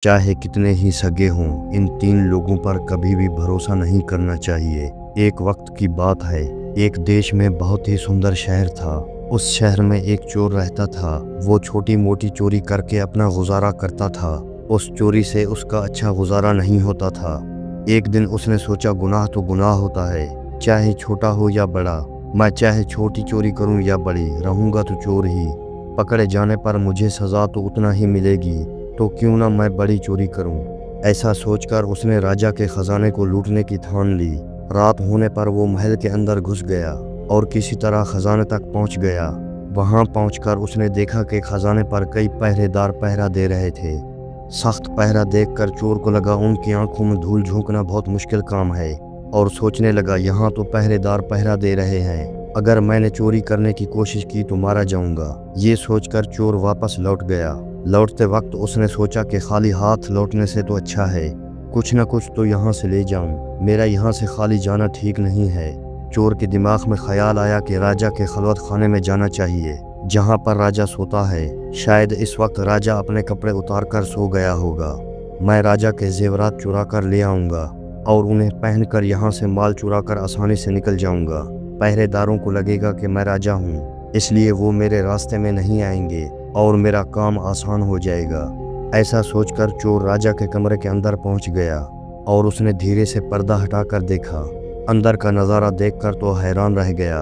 चाहे कितने ही सगे हों, इन तीन लोगों पर कभी भी भरोसा नहीं करना चाहिए। एक वक्त की बात है, एक देश में बहुत ही सुंदर शहर था। उस शहर में एक चोर रहता था। वो छोटी मोटी चोरी करके अपना गुजारा करता था। उस चोरी से उसका अच्छा गुजारा नहीं होता था। एक दिन उसने सोचा, गुनाह तो गुनाह होता है, चाहे छोटा हो या बड़ा। मैं चाहे छोटी चोरी करूं या बड़ी, रहूंगा तो चोर ही। पकड़े जाने पर मुझे सज़ा तो उतना ही मिलेगी, तो क्यों ना मैं बड़ी चोरी करूं। ऐसा सोचकर उसने राजा के खजाने को लूटने की ठान ली। रात होने पर वो महल के अंदर घुस गया और किसी तरह खजाने तक पहुंच गया। वहां पहुंचकर उसने देखा कि खजाने पर कई पहरेदार पहरा दे रहे थे। सख्त पहरा देखकर चोर को लगा उनकी आंखों में धूल झोंकना बहुत मुश्किल काम है, और सोचने लगा, यहाँ तो पहरेदार पहरा दे रहे हैं, अगर मैंने चोरी करने की कोशिश की तो मारा जाऊंगा। ये सोचकर चोर वापस लौट गया। लौटते वक्त उसने सोचा कि खाली हाथ लौटने से तो अच्छा है, कुछ न कुछ तो यहाँ से ले जाऊं, मेरा यहाँ से खाली जाना ठीक नहीं है। चोर के दिमाग में ख्याल आया कि राजा के खलवत खाने में जाना चाहिए, जहाँ पर राजा सोता है। शायद इस वक्त राजा अपने कपड़े उतार कर सो गया होगा। मैं राजा के जेवरात चुरा कर ले आऊँगा और उन्हें पहनकर यहाँ से माल चुरा कर आसानी से निकल जाऊँगा। पहरेदारों को लगेगा कि मैं राजा हूँ, इसलिए वो मेरे रास्ते में नहीं आएंगे और मेरा काम आसान हो जाएगा। ऐसा सोचकर चोर राजा के कमरे के अंदर पहुँच गया और उसने धीरे से पर्दा हटाकर देखा। अंदर का नज़ारा देखकर तो हैरान रह गया।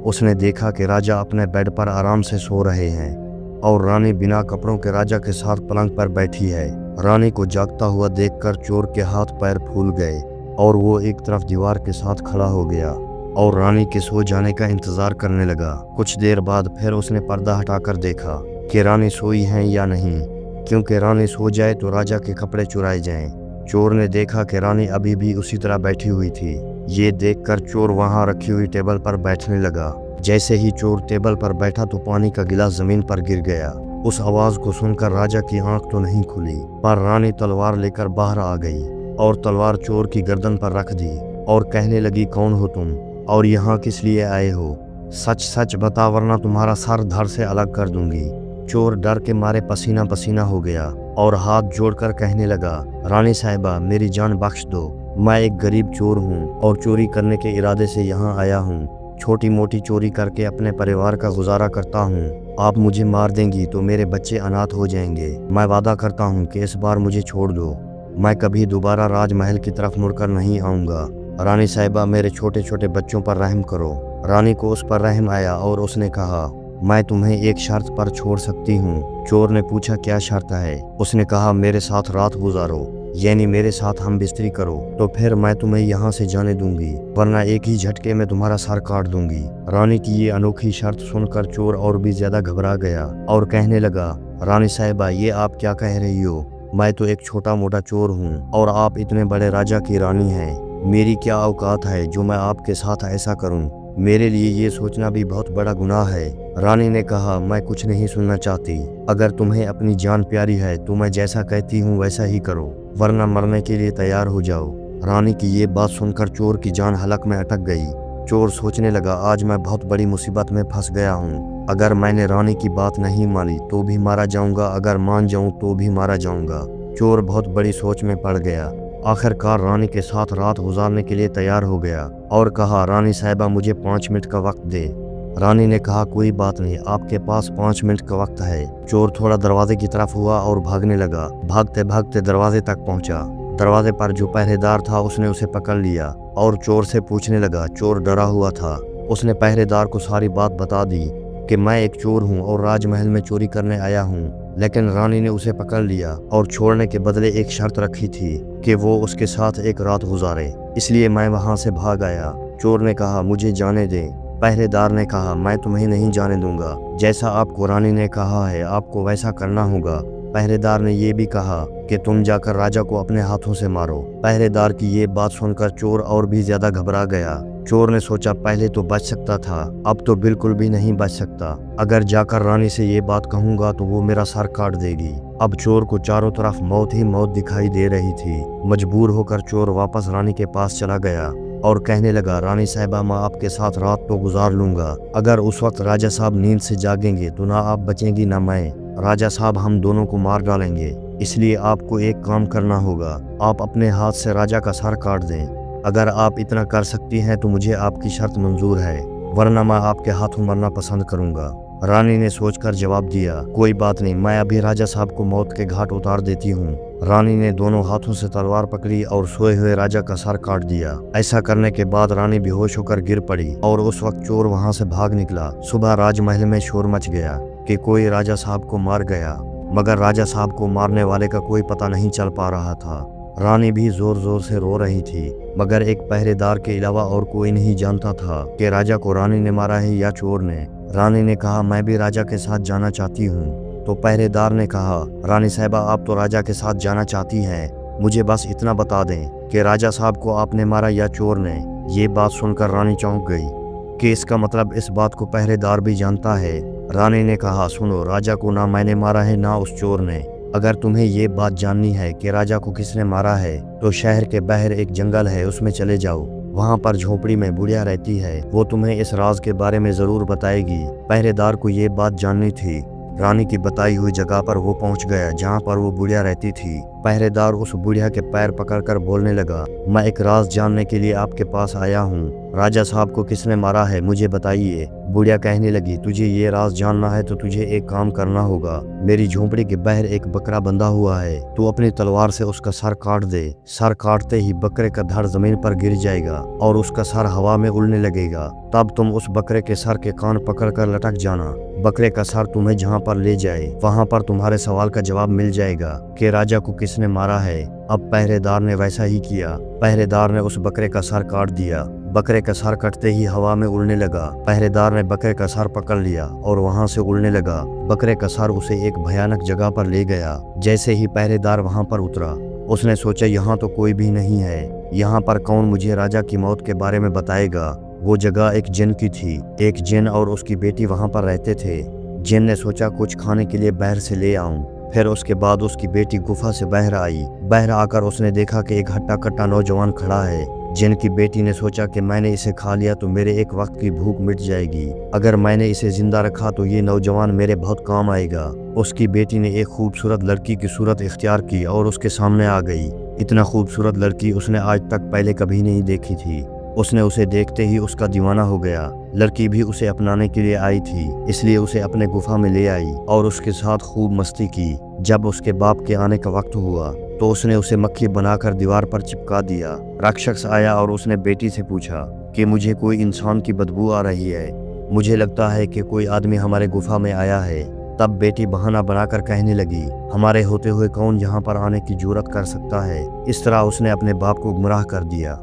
उसने देखा कि राजा अपने बेड पर आराम से सो रहे हैं और रानी बिना कपड़ों के राजा के साथ पलंग पर बैठी है। रानी को जागता हुआ देखकर चोर के हाथ पैर फूल गए और वो एक तरफ दीवार के साथ खड़ा हो गया और रानी के सो जाने का इंतजार करने लगा। कुछ देर बाद फिर उसने पर्दा हटाकर देखा कि रानी सोई हैं या नहीं, क्योंकि रानी सो जाए तो राजा के कपड़े चुराए जाएं। चोर ने देखा कि रानी अभी भी उसी तरह बैठी हुई थी। ये देखकर चोर वहां रखी हुई टेबल पर बैठने लगा। जैसे ही चोर टेबल पर बैठा तो पानी का गिलास जमीन पर गिर गया। उस आवाज को सुनकर राजा की आंख तो नहीं खुली, पर रानी तलवार लेकर बाहर आ गई और तलवार चोर की गर्दन पर रख दी और कहने लगी, कौन हो तुम और यहाँ किस लिए आए हो? सच सच बता, वरना तुम्हारा सर धड़ से अलग कर दूंगी। चोर डर के मारे पसीना पसीना हो गया और हाथ जोड़कर कहने लगा, रानी साहिबा, मेरी जान बख्श दो। मैं एक गरीब चोर हूँ और चोरी करने के इरादे से यहाँ आया हूँ। छोटी मोटी चोरी करके अपने परिवार का गुजारा करता हूँ। आप मुझे मार देंगी तो मेरे बच्चे अनाथ हो जाएंगे। मैं वादा करता हूँ कि इस बार मुझे छोड़ दो। मैं कभी दोबारा राजमहल की तरफ मुड़कर नहीं आऊँगा। रानी साहिबा, मेरे छोटे छोटे बच्चों पर रहम करो। रानी को उस पर रहम आया और उसने कहा, मैं तुम्हें एक शर्त पर छोड़ सकती हूँ। चोर ने पूछा, क्या शर्त है? उसने कहा, मेरे साथ रात गुजारो, यानी मेरे साथ हम बिस्तरी करो, तो फिर मैं तुम्हें यहाँ से जाने दूंगी, वरना एक ही झटके में तुम्हारा सर काट दूंगी। रानी की ये अनोखी शर्त सुनकर चोर और भी ज्यादा घबरा गया और कहने लगा, रानी साहिबा, ये आप क्या कह रही हो? मैं तो एक छोटा मोटा चोर हूँ और आप इतने बड़े राजा की रानी हैं। मेरी क्या औकात है जो मैं आपके साथ ऐसा करूँ? मेरे लिए ये सोचना भी बहुत बड़ा गुनाह है। रानी ने कहा, मैं कुछ नहीं सुनना चाहती। अगर तुम्हें अपनी जान प्यारी है तो मैं जैसा कहती हूँ वैसा ही करो, वरना मरने के लिए तैयार हो जाओ। रानी की ये बात सुनकर चोर की जान हलक में अटक गई। चोर सोचने लगा, आज मैं बहुत बड़ी मुसीबत में फंस गया हूँ। अगर मैंने रानी की बात नहीं मानी तो भी मारा जाऊंगा, अगर मान जाऊं तो भी मारा जाऊंगा। चोर बहुत बड़ी सोच में पड़ गया। आखिरकार रानी के साथ रात गुजारने के लिए तैयार हो गया और कहा, रानी साहिबा, मुझे 5 मिनट का वक्त दे। रानी ने कहा, कोई बात नहीं, आपके पास 5 मिनट का वक्त है। चोर थोड़ा दरवाजे की तरफ हुआ और भागने लगा। भागते भागते दरवाजे तक पहुंचा। दरवाजे पर जो पहरेदार था उसने उसे पकड़ लिया और चोर से पूछने लगा। चोर डरा हुआ था। उसने पहरेदार को सारी बात बता दी कि मैं एक चोर हूँ और राजमहल में चोरी करने आया हूँ, लेकिन रानी ने उसे पकड़ लिया और छोड़ने के बदले एक शर्त रखी थी कि वो उसके साथ एक रात गुजारे, इसलिए मैं वहां से भाग आया। चोर ने कहा, मुझे जाने दें। पहरेदार ने कहा, मैं तुम्हें नहीं जाने दूंगा, जैसा आपको रानी ने कहा है आपको वैसा करना होगा। पहरेदार ने ये भी कहा कि तुम जाकर राजा को अपने हाथों से मारो। पहरेदार की ये बात सुनकर चोर और भी ज्यादा घबरा गया। चोर ने सोचा, पहले तो बच सकता था, अब तो बिल्कुल भी नहीं बच सकता। अगर जाकर रानी से ये बात कहूंगा तो वो मेरा सर काट देगी। अब चोर को चारों तरफ मौत ही मौत दिखाई दे रही थी। मजबूर होकर चोर वापस रानी के पास चला गया और कहने लगा, रानी साहिबा, मैं आपके साथ रात तो गुजार लूंगा। अगर उस वक्त राजा साहब नींद से जागेंगे तो ना आप बचेंगी ना मैं। राजा साहब हम दोनों को मार डालेंगे, इसलिए आपको एक काम करना होगा, आप अपने हाथ से राजा का सर काट दें। अगर आप इतना कर सकती हैं तो मुझे आपकी शर्त मंजूर है, वरना मैं आपके हाथों मरना पसंद करूंगा। रानी ने सोचकर जवाब दिया, कोई बात नहीं, मैं अभी राजा साहब को मौत के घाट उतार देती हूँ। रानी ने दोनों हाथों से तलवार पकड़ी और सोए हुए राजा का सर काट दिया। ऐसा करने के बाद रानी बेहोश होकर गिर पड़ी और उस वक्त चोर वहां से भाग निकला। सुबह राजमहल में शोर मच गया कि कोई राजा साहब को मार गया, मगर राजा साहब को मारने वाले का कोई पता नहीं चल पा रहा था। रानी भी जोर जोर से रो रही थी, मगर एक पहरेदार के अलावा और कोई नहीं जानता था कि राजा को रानी ने मारा है या चोर ने। रानी ने कहा, मैं भी राजा के साथ जाना चाहती हूँ। तो पहरेदार ने कहा, रानी साहिबा, आप तो राजा के साथ जाना चाहती हैं, मुझे बस इतना बता दें कि राजा साहब को आपने मारा या चोर ने। ये बात सुनकर रानी चौंक गई कि इसका मतलब इस बात को पहरेदार भी जानता है। रानी ने कहा, सुनो, राजा को ना मैंने मारा है ना उस चोर ने। अगर तुम्हें ये बात जाननी है कि राजा को किसने मारा है तो शहर के बाहर एक जंगल है, उसमें चले जाओ। वहाँ पर झोपड़ी में बुढ़िया रहती है, वो तुम्हें इस राज के बारे में जरूर बताएगी। पहरेदार को ये बात जाननी थी। रानी की बताई हुई जगह पर वो पहुंच गया जहाँ पर वो बुढ़िया रहती थी। पहरेदार उस बुढ़िया के पैर पकड़कर बोलने लगा, मैं एक राज जानने के लिए आपके पास आया हूँ। राजा साहब को किसने मारा है मुझे बताइए। बुढ़िया कहने लगी, तुझे ये राज जानना है तो तुझे एक काम करना होगा। मेरी झोंपड़ी के बाहर एक बकरा बंधा हुआ है, तू अपनी तलवार से उसका सर काट दे। सर काटते ही बकरे का धड़ जमीन पर गिर जाएगा और उसका सर हवा में उड़ने लगेगा। तब तुम उस बकरे के सर के कान पकड़कर लटक जाना। बकरे का सर तुम्हें जहाँ पर ले जाए वहाँ पर तुम्हारे सवाल का जवाब मिल जाएगा कि राजा को किसने मारा है। अब पहरेदार ने वैसा ही किया। पहरेदार ने उस बकरे का सर काट दिया। बकरे का सर कटते ही हवा में उड़ने लगा। पहरेदार ने बकरे का सर पकड़ लिया और वहां से उड़ने लगा। बकरे का सर उसे एक भयानक जगह पर ले गया। जैसे ही पहरेदार वहां पर उतरा, उसने सोचा यहाँ तो कोई भी नहीं है, यहाँ पर कौन मुझे राजा की मौत के बारे में बताएगा। वो जगह एक जिन की थी। एक जिन और उसकी बेटी वहां पर रहते थे। जिन ने सोचा कुछ खाने के लिए बाहर से ले आऊं। फिर उसके बाद उसकी बेटी गुफा से बाहर आई। बाहर आकर उसने देखा कि एक हट्टा कट्टा नौजवान खड़ा है। जिन की बेटी ने सोचा कि मैंने इसे खा लिया तो मेरे एक वक्त की भूख मिट जाएगी। अगर मैंने इसे जिंदा रखा तो ये नौजवान मेरे बहुत काम आएगा। उसकी बेटी ने एक खूबसूरत लड़की की सूरत इख्तियार की और उसके सामने आ गई। इतना खूबसूरत लड़की उसने आज तक पहले कभी नहीं देखी थी। उसने उसे देखते ही उसका दीवाना हो गया। लड़की भी उसे अपनाने के लिए आई थी, इसलिए उसे अपने गुफा में ले आई और उसके साथ खूब मस्ती की। जब उसके बाप के आने का वक्त हुआ तो उसने उसे मक्खी बनाकर दीवार पर चिपका दिया। राक्षस आया और उसने बेटी से पूछा कि मुझे कोई इंसान की बदबू आ रही है, मुझे लगता है कि कोई आदमी हमारे गुफा में आया है। तब बेटी बहाना बनाकर कहने लगी, हमारे होते हुए कौन यहाँ पर आने की जुर्रत कर सकता है। इस तरह उसने अपने बाप को गुमराह कर दिया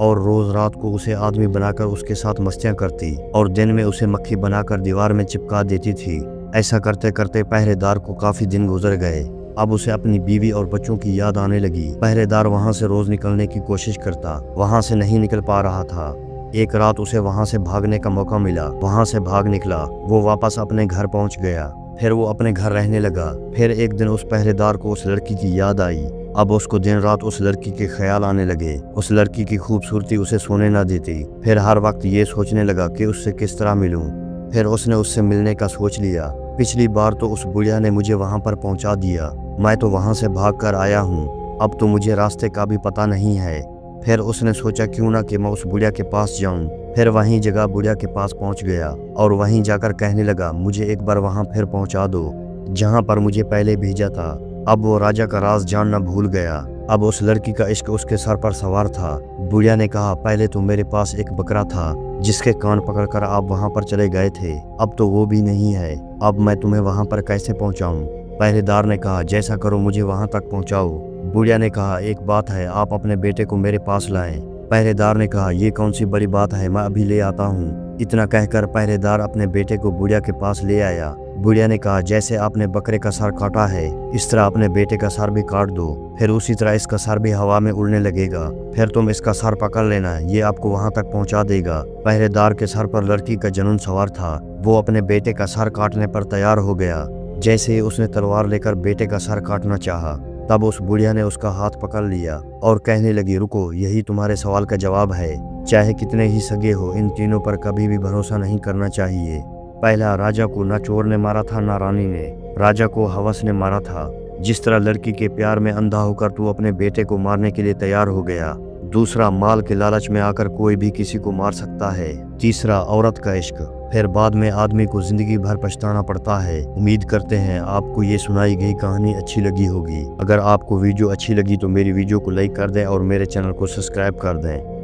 और रोज रात को उसे आदमी बनाकर उसके साथ मस्तियां करती और दिन में उसे मक्खी बनाकर दीवार में चिपका देती थी। ऐसा करते करते पहरेदार को काफी दिन गुजर गए। अब उसे अपनी बीवी और बच्चों की याद आने लगी। पहरेदार वहां से रोज निकलने की कोशिश करता, वहां से नहीं निकल पा रहा था। एक रात उसे वहां से भागने का मौका मिला, वहां से भाग निकला। वो वापस अपने घर पहुंच गया। फिर वो अपने घर रहने लगा। फिर एक दिन उस पहरेदार को उस लड़की की याद आई। अब उसको दिन रात उस लड़की के ख्याल आने लगे। उस लड़की की खूबसूरती उसे सोने ना देती। फिर हर वक्त ये सोचने लगा कि उससे किस तरह मिलूं। फिर उसने उससे मिलने का सोच लिया। पिछली बार तो उस बुढ़िया ने मुझे वहां पर पहुंचा दिया, मैं तो वहां से भाग कर आया हूँ, अब तो मुझे रास्ते का भी पता नहीं है। फिर उसने सोचा क्यों ना कि मैं उस बुढ़िया के पास जाऊं। फिर वहीं जगह बुढ़िया के पास पहुंच गया और वहीं जाकर कहने लगा, मुझे एक बार वहां फिर पहुंचा दो जहां पर मुझे पहले भेजा था। अब वो राजा का राज जानना भूल गया। अब उस लड़की का इश्क उसके सर पर सवार था। बुढ़िया ने कहा, पहले तो मेरे पास एक बकरा था जिसके कान पकड़कर आप वहां पर चले गए थे, अब तो वो भी नहीं है। अब मैं तुम्हें वहां पर कैसे पहुंचाऊं? पहरेदार ने कहा, जैसा करो मुझे वहां तक पहुंचाओ। बुढ़िया ने कहा, एक बात है, आप अपने बेटे को मेरे पास लाएं। पहरेदार ने कहा, ये कौन सी बड़ी बात है, मैं अभी ले आता हूँ। इतना कहकर पहरेदार अपने बेटे को बुढ़िया के पास ले आया। बुढ़िया ने कहा, जैसे आपने बकरे का सर काटा है इस तरह अपने बेटे का सर भी काट दो, फिर उसी तरह इसका सर भी हवा में उड़ने लगेगा। फिर तुम इसका सर पकड़ लेना, ये आपको वहां तक पहुंचा देगा। पहरेदार के सर पर लड़की का जुनून सवार था। वो अपने बेटे का सर काटने पर तैयार हो गया। जैसे ही उसने तलवार लेकर बेटे का सर काटना चाहा, तब उस बुढ़िया ने उसका हाथ पकड़ लिया और कहने लगी, रुको, यही तुम्हारे सवाल का जवाब है। चाहे कितने ही सगे हो, इन तीनों पर कभी भी भरोसा नहीं करना चाहिए। पहला, राजा को न चोर ने मारा था न रानी ने, राजा को हवस ने मारा था। जिस तरह लड़की के प्यार में अंधा होकर तू अपने बेटे को मारने के लिए तैयार हो गया। दूसरा, माल के लालच में आकर कोई भी किसी को मार सकता है। तीसरा, औरत का इश्क, फिर बाद में आदमी को जिंदगी भर पछताना पड़ता है। उम्मीद करते हैं आपको ये सुनाई गई कहानी अच्छी लगी होगी। अगर आपको वीडियो अच्छी लगी तो मेरी वीडियो को लाइक कर दें और मेरे चैनल को सब्सक्राइब कर दें।